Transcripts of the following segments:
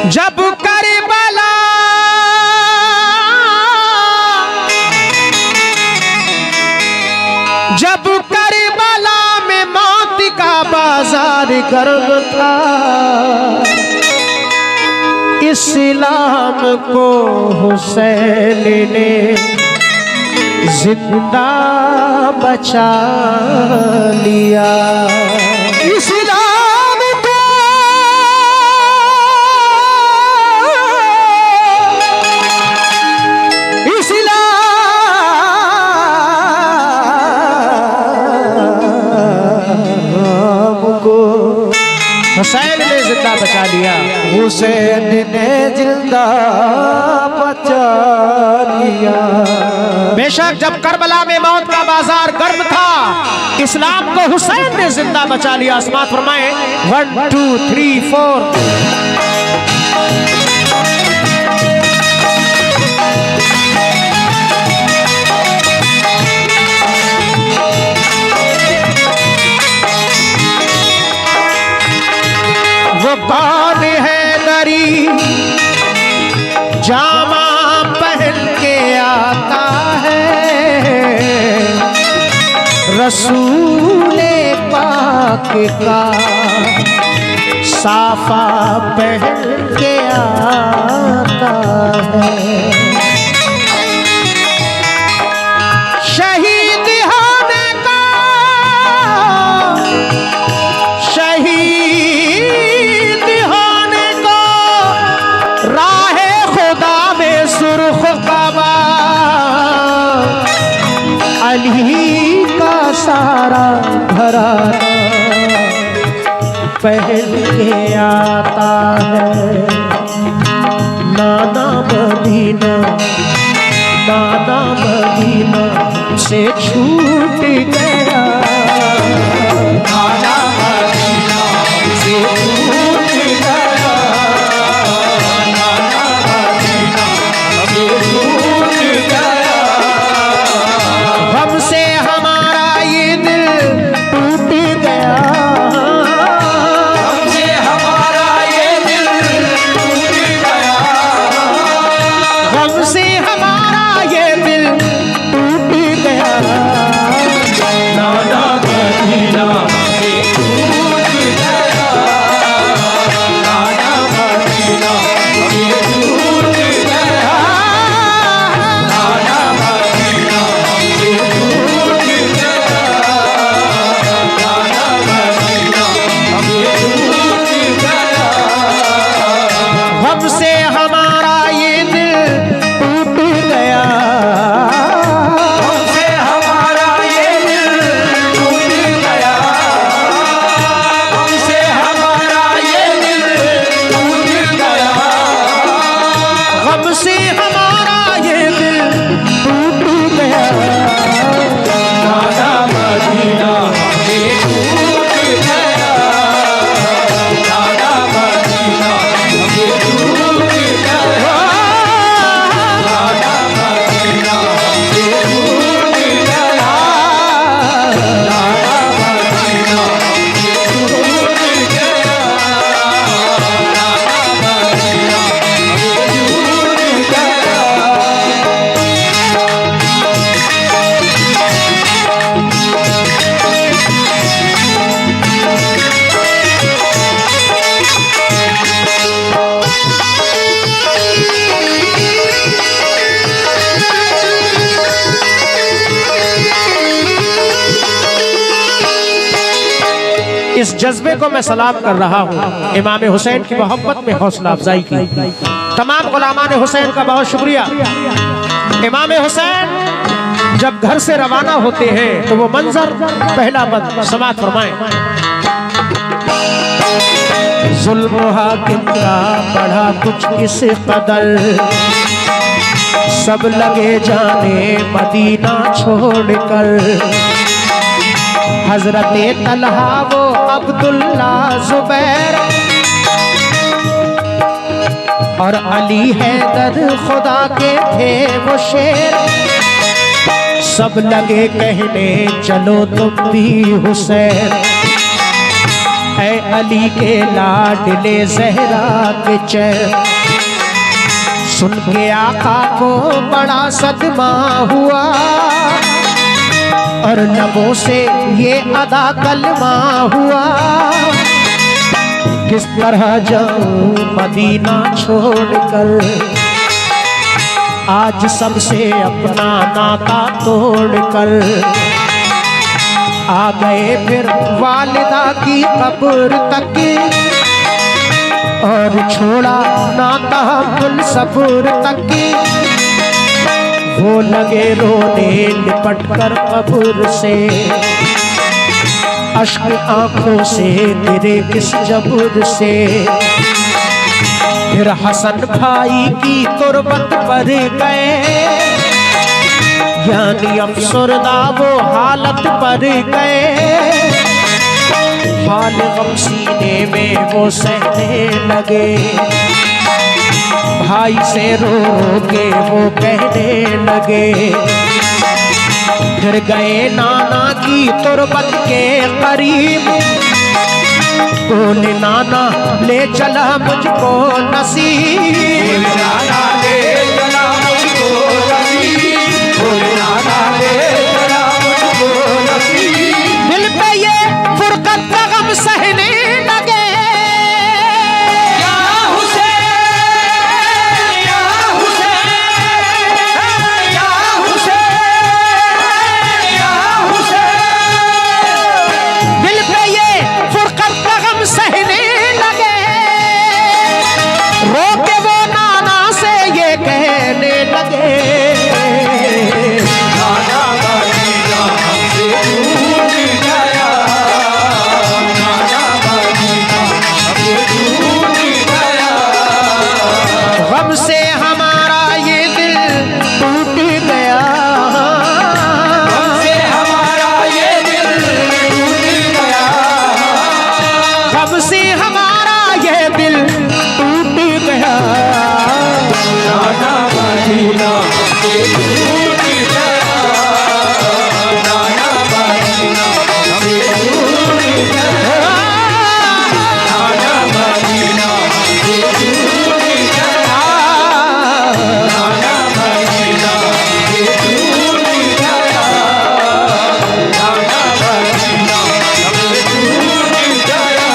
जब करबला में मौत का बाजार गर्म था, इस्लाम को हुसैन ने जिंदा बचा लिया। इस्लाम को हुसैन ने जिंदा बचा लिया। हुसैन ने जिंदा बचा लिया। बेशक जब करबला में मौत का बाजार गर्म था, इस्लाम को हुसैन ने जिंदा बचा लिया। आसमात फरमाए 1 2 3 4। वो कौन है दरी जामा पहन के आता है, रसूले पाक का साफा पहन के आता है। शहीद होने का राहे खुदा में सुर्ख कबा, अली का सारा घराना पहन के आता है। नाना मदीना से छूट गया, नाना मदीना से छूट गया, हमसे हमारा ये दिल टूट गया, हमसे हमारा ये दिल टूट गया, हमसे हमारा ये दिल टूट गया। नाना मदीना से टूट गया, नाना मदीना से टूट गया, नाना मदीना से टूट गया, नाना मदीना से टूट गया। हमसे हमारा ये दिल टूट गया, हमसे हमारा ये दिल टूट गया, हमसे हमारा ये दिल टूट गया, हमसे हमारा ये दिल टूट गया। नाना मदीना से टूट गया, नाना मदीना से टूट गया, नाना मदीना से टूट गया, नाना मदीना से टूट गया, नाना मदीना इस जज्बे को मैं सलाम कर रहा हूँ। इमाम हुसैन की मोहब्बत में हौसला अफजाई की तमाम गुलामान हुसैन का बहुत शुक्रिया। इमाम हुसैन जब घर से रवाना होते हैं तो वो मंजर पहला बंद समात फरमाएं। जुल्म हाकिम का बढ़ा कुछ इस कदर, सब लगे जाने मदीना छोड़कर, हजरत तलहा वो अब्दुल्ला जुबैर और अली हैदर खुदा के थे वो शेर, सब लगे कहने चलो तुम भी हुसैन, ऐ अली के लाडले ज़हरा के चैन। सुन के आका को बड़ा सदमा हुआ और लबों से ये अदा कलमा हुआ। किस तरह जाऊं मदीना छोड़कर, आज सबसे अपना नाता तोड़कर। आ गए फिर वालिदा की कब्र तक और छोड़ा नाता कुल सब्र तक। वो लगे रोने लिपट कर कब्र से, अश्क आंखों से गिरे किस जबुर से। फिर हसन भाई की तुरबत पर गए, यानी अफसरदा वो हालत पर गए। हाल गम सीने में वो सहने लगे, भाई से रो रो के वो कहने लगे। फिर गए नाना की तुरबत के करीब, बोले नाना ले चला मुझको नसीब। नाना ले चला मुझको नसीब, बोले नाना ले चला मुझको नसीब। दिल पे ये फुरकत का गम सहने लगे, या हुसैन या हुसैन या हुसैन या हुसैन। दिल पे ये फुरकत का गम सहने लगे, रो के वो नाना से ये कहने लगे। नाना मदीना हमसे छूट गया, नाना मदीना हमसे छूट गया। गम से हमारा ये दिल टूट गया, गम से हमारा ये दिल टूट गया। गम से हमारा ये दिल टूट गया। नाना मदीना हमसे छूट गया, नाना मदीना हमसे छूट गया। नाना मदीना हमसे छूट गया, नाना मदीना हमसे छूट गया, नाना मदीना हमसे छूट गया।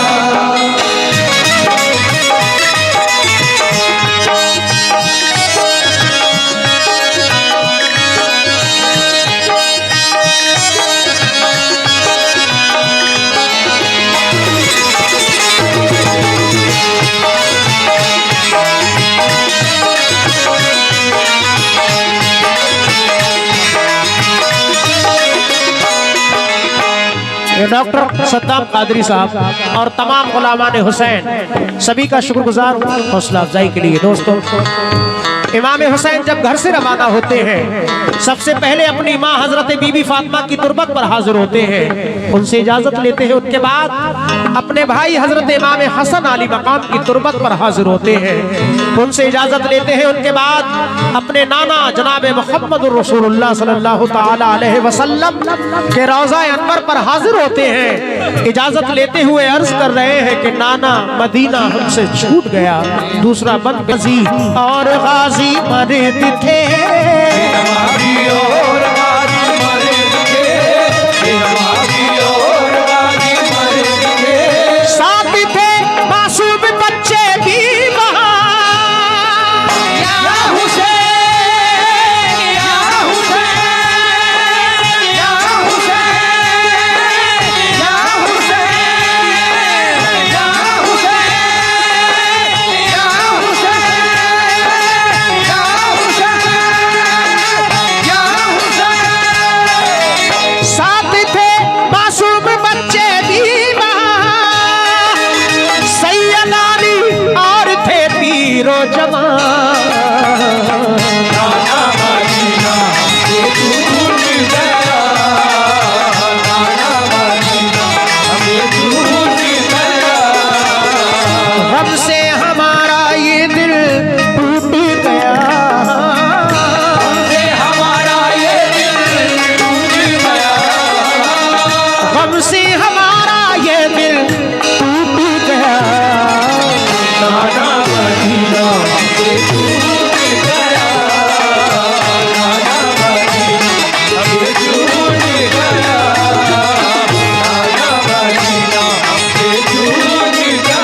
ये डॉक्टर सद्दाम कादरी साहब और तमाम गुलामान हुसैन सभी का शुक्रगुजार हूँ हौसला अफजाई के लिए। दोस्तों, इमाम हुसैन जब घर से रवाना होते हैं, सबसे पहले अपनी माँ हजरत बीबी फातिमा की तुरबत पर हाजिर होते हैं, उनसे इजाजत लेते हैं। उनके बाद अपने भाई हजरत इमाम हसन अली मकाम की तुरबत पर हाजिर होते हैं, उनसे इजाजत लेते हैं। उनके बाद अपने नाना जनाब मोहम्मद रसूलुल्लाह सल्लल्लाहु तआला अलैहि वसल्लम के रोज़ा अनवर पर हाजिर होते हैं। इजाजत लेते हुए अर्ज कर रहे हैं कि नाना मदीना हमसे छूट गया। दूसरा बंद गजी और गाजी मर्द थे, और गाजी मर्द थे, और गाजी मर्द थे। साथ थे मासूम बच्चे भी वहाँ, या हुसैन या हुसैन या हुसैन या हुसैन या हुसैन या हुसैन या हुसैन या हुसैन। साथ थे मासूम बच्चे भी वहाँ, सैयद अली और थे पीरो जवान। नाना मदीना हमसे छूट गया, नाना मदीना हमसे छूट गया। गम से हमारा ये दिल टूट गया, गम से हमारा ये दिल टूट गया, गम से हमारा ये दिल टूट नाना मदीना हमसे छूट गया, नाना मदीना हमसे छूट गया, नाना मदीना हमसे छूट गया।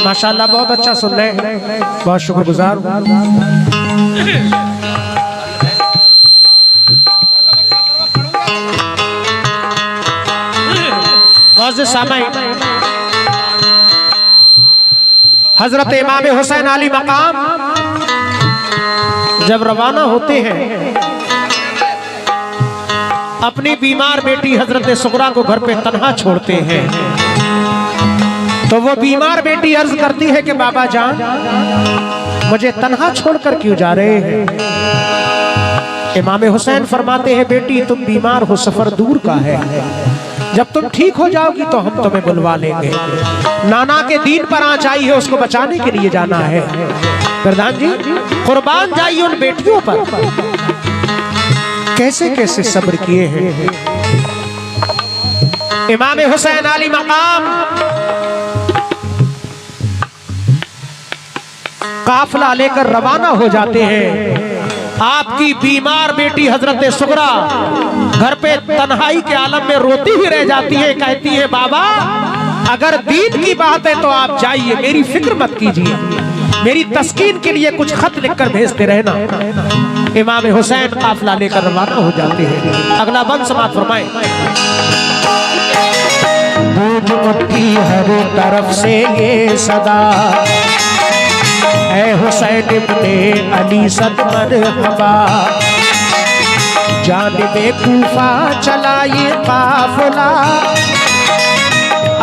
माशाल्लाह बहुत अच्छा सुन रहे हैं, बहुत शुक्रगुजार हूं। मुअज़्ज़िज़ सामईन, हजरत इमाम हुसैन अली मकाम जब रवाना होते हैं, अपनी बीमार बेटी हजरत सुगरा को घर पे तन्हा छोड़ते हैं, तो वो बीमार बेटी अर्ज करती है कि बाबा जान मुझे तन्हा छोड़कर क्यों जा रहे हैं। इमाम हुसैन फरमाते हैं बेटी तुम बीमार हो, सफर दूर का है, जब तुम ठीक हो जाओगी तो हम तुम्हें बुलवा लेंगे। नाना के दीन पर आँच आई है, उसको बचाने के लिए जाना है। प्रधान जी कुर्बान जाइए उन बेटियों पर, कैसे कैसे सब्र किए हैं। इमाम हुसैन अली मकाम काफिला लेकर रवाना हो जाते हैं। आपकी बीमार बेटी हजरत सुगरा घर पे तन्हाई के आलम में रोती ही रह जाती है, कहती है बाबा अगर दीन की बात है तो आप जाइए, मेरी फिक्र मत कीजिए, मेरी तस्कीन के लिए कुछ खत लिखकर भेजते रहना। इमाम हुसैन काफिला लेकर रवाना हो जाते हैं। अगला बंद समाप्त फरमाएं। हर तरफ से ये सदा है हुसैन इब्ने अली सद मरहबा, जानिबे कूफा चला ये काफिला,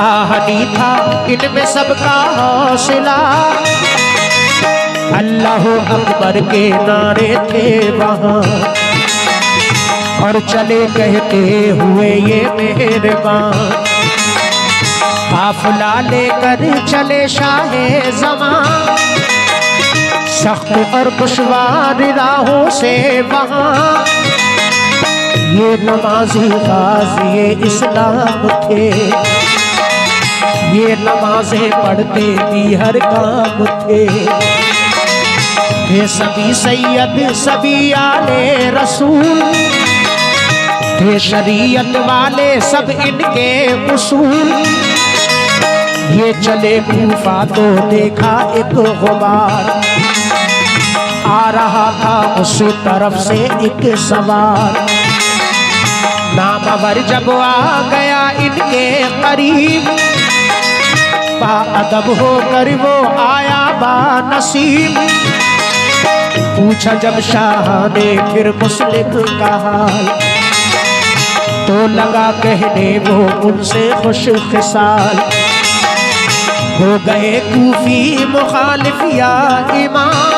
आहनी था इनमें सबका हौसला, अल्लाह अकबर के नारे थे वहाँ, और चले कहते हुए ये मेहरबान, काफिला लेकर चले शाहे ज़मां, सख्त और दुश्वार राहों से वहाँ, ये नमाजी गाज़ी इस्लाम थे, ये नमाजें पढ़ते भी हर काम थे, थे सभी सैयद सभी आले रसूल, थे शरीयत वाले सब इनके उसूल, ये चले कूफा तो देखा एक गुबार, आ रहा था उस तरफ से एक सवार, नामवर जब आ गया इनके करीब, बाअदब होकर वो आया बानसीब, पूछा जब शाह ने फिर मुस्लिम का हाल, तो लगा कहने वो उनसे खुश खिसाल, हो गए कूफी मुखालिफ या इमाम,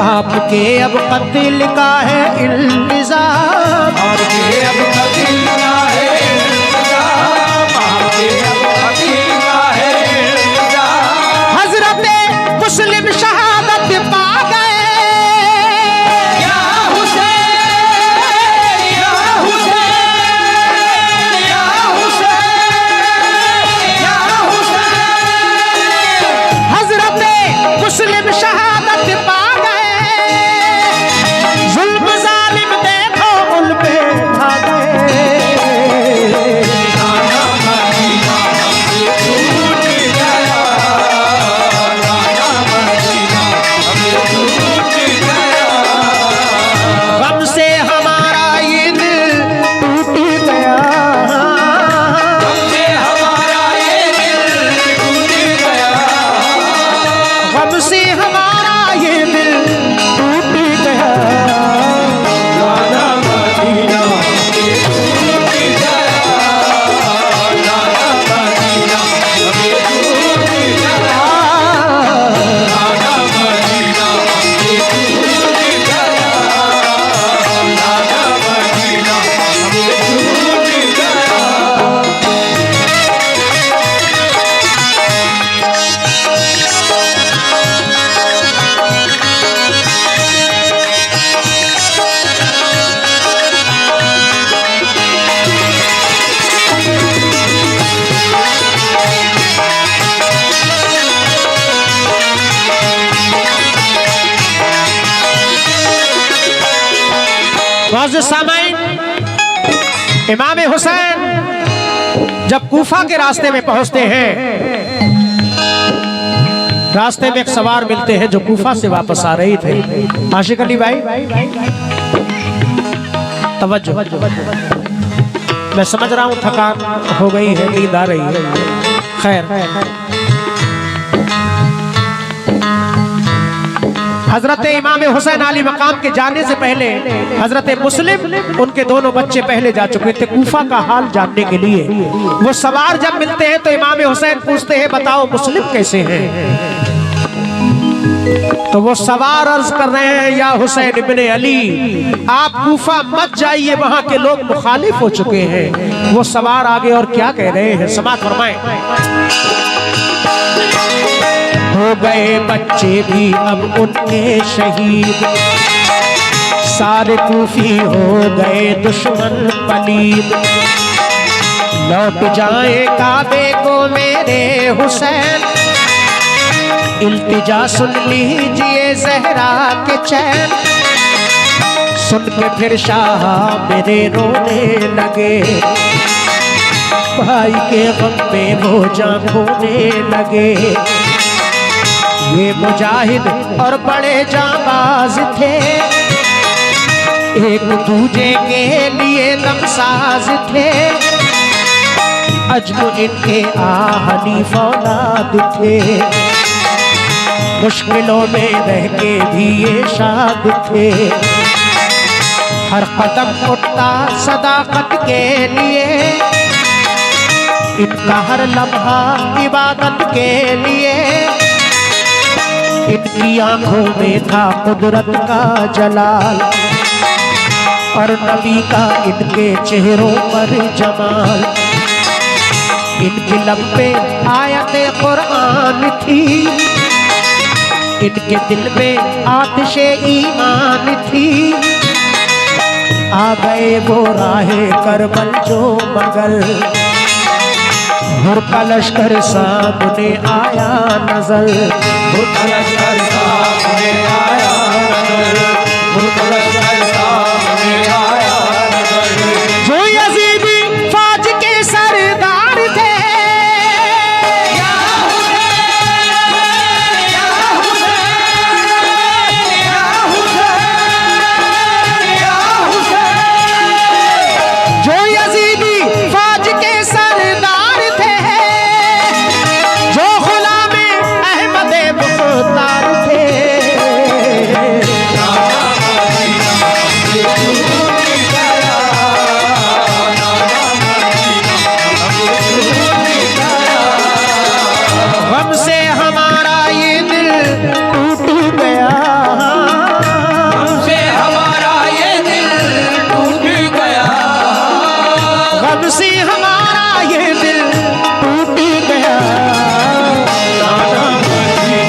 आपके अब कत्ल का है इल्तिज़ाम, आपके अब कत्ल का है इल्तिज़ाम, आपके अब कत्ल का है इल्तिज़ाम, हजरत मुस्लिम शहादत पा गए, या हुसैन या हुसैन या हुसैन या हुसैन, हजरत मुस्लिम शहादत पा गए, जुल्म जालिम देखो मुअज़्ज़िज़ सामाईन, इमाम हुसैन जब कूफा के रास्ते में पहुंचते हैं, रास्ते में एक सवार मिलते हैं जो कूफा से वापस आ रही थे। आशिक अली भाई तवज्जो, मैं समझ रहा हूं थकान हो गई है, नींद आ रही है। खैर, हजरत इमाम हुसैन अली मकाम के जाने से पहले हजरत मुस्लिम उनके दोनों बच्चे पहले जा चुके थे कूफा का हाल जानने के लिए। वो सवार जब मिलते हैं तो इमाम हुसैन पूछते हैं, बताओ मुस्लिम कैसे हैं? तो वो सवार अर्ज कर रहे हैं, या हुसैन इब्ने अली, आप कूफा मत जाइए, वहां के लोग मुखालिफ हो चुके हैं। वो सवार आगे और क्या कह रहे हैं, समाअत फरमाएं। हो गए बच्चे भी अब उनके शहीद, सारे कूफी हो गए दुश्मन पलीद। लौट जाए काबे को मेरे हुसैन, इल्तिजा सुन लीजिए ज़हरा के चैन। सुन के फिर शाह मेरे रोने लगे, भाई के गम में वो जान खोने लगे। ये मुजाहिद और बड़े जाबाज थे, एक दूजे के लिए दमसाज थे। अजम इनके आहनी फौलाद थे, मुश्किलों में रह के भी ये शाद थे। हर कदम उठता सदाकत के लिए, इनका हर लम्हा इबादत के लिए। इनकी आंखों में था कुदरत का जलाल, और नबी का इनके चेहरों पर जमाल। इनके लब पे आयते कुरान थी, इनके दिल में आतिशे ईमान थी। आ गए वो राहे करबल जो मगल, हुर का लश्कर सामने आया नजर। हुर का लश्कर सामने आया नजर, हुर का लश्कर सामने आया नजर। जो यजीदी फौज के सरदार थे, या हुसैन, या हुसैन, या हुसैन, या हुसैन। जो यजीदी फौज के सरदार थे, जो गुलामे अहमद मुख्तार थे। गम से हमारा ये दिल टूट गया, हमसे हमारा ये दिल टूट गया। गम से हमारा ये दिल टूट गया। नाना मदीना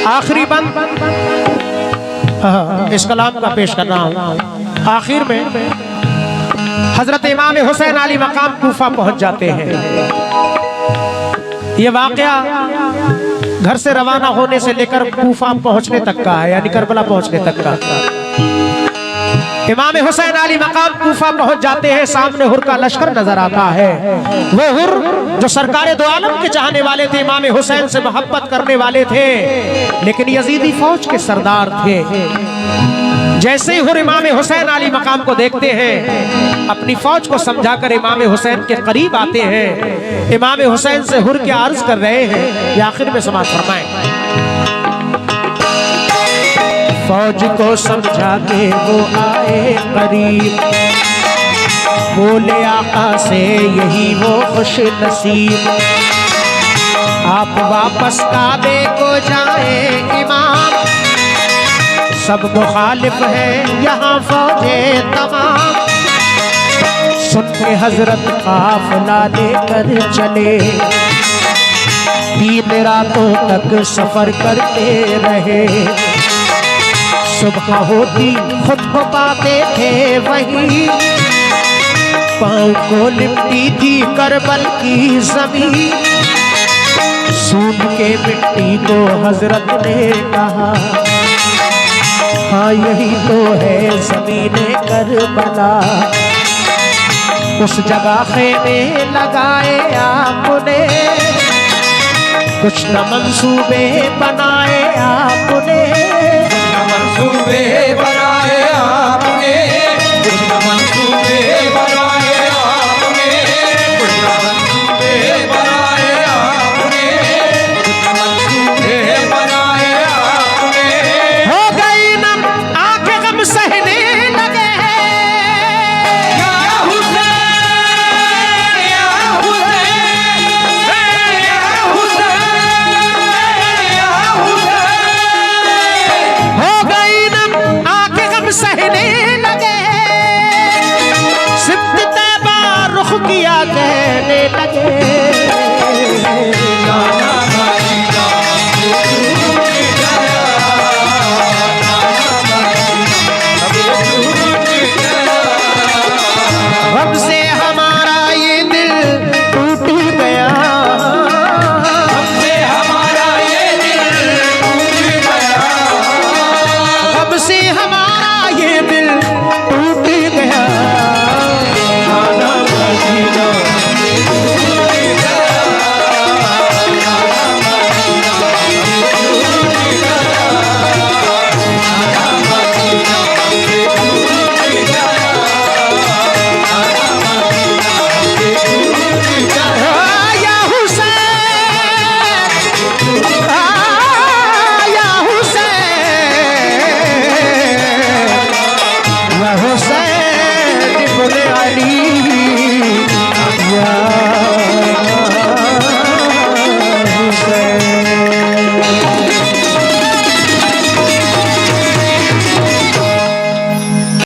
आखिरी बंद इस कलाम का पेश कर रहा हूँ। आखिर में हजरत इमाम हुसैन अली मकाम कूफा पहुंच जाते हैं। ये वाकया घर से रवाना होने से लेकर कूफा पहुंचने तक का है, यानी करबला पहुंचने तक का। इमाम हुसैन अली मकाम कूफा पहुंच जाते हैं। सामने हुर का लश्कर नजर आता है। वो हुर जो सरकारे दो आलम के चाहने वाले थे, इमाम हुसैन से मोहब्बत करने वाले थे, लेकिन यजीदी फौज के सरदार थे। जैसे ही हुर इमाम हुसैन अली मकाम को देखते हैं, अपनी फौज को समझाकर इमाम हुसैन के करीब आते हैं। इमाम हुसैन से हुर क्या अर्ज कर रहे हैं, ये आखिर में समाअत फरमाएं। फौज को समझा के वो आए करीब, बोले आका से यही वो खुश नसीब। आप वापस काबे को जाए इमाम, सब मुखालिफ है यहाँ फौजे तमाम। सुन के हजरत काफिला लेकर चले, 3 रातों तक सफर करते रहे। सुबह होती खुद को पाते थे वही, पाँव को लिपटी थी करबल की जमीन। सूंघ के मिट्टी को हजरत ने कहा, हाँ यही तो है ज़मीने करबला। उस जगह खेमे लगाए आपने, कुछ न मंसूबे बनाए आपने, मंसूबे बनाए आपने, कुछ न मंसूबे बनाए आपने, कुछ न मंसूबे बनाए आपने, कुछ न मंसूबे बनाए आपने। हो गई नम आंखें गम सहने लगे, या हुसैन, या हुसैन, या हुसैन, या हुसैन। हो गई नम आंखें गम सहने लगे। सिद्ध तैबा रुख किया कहने लगे,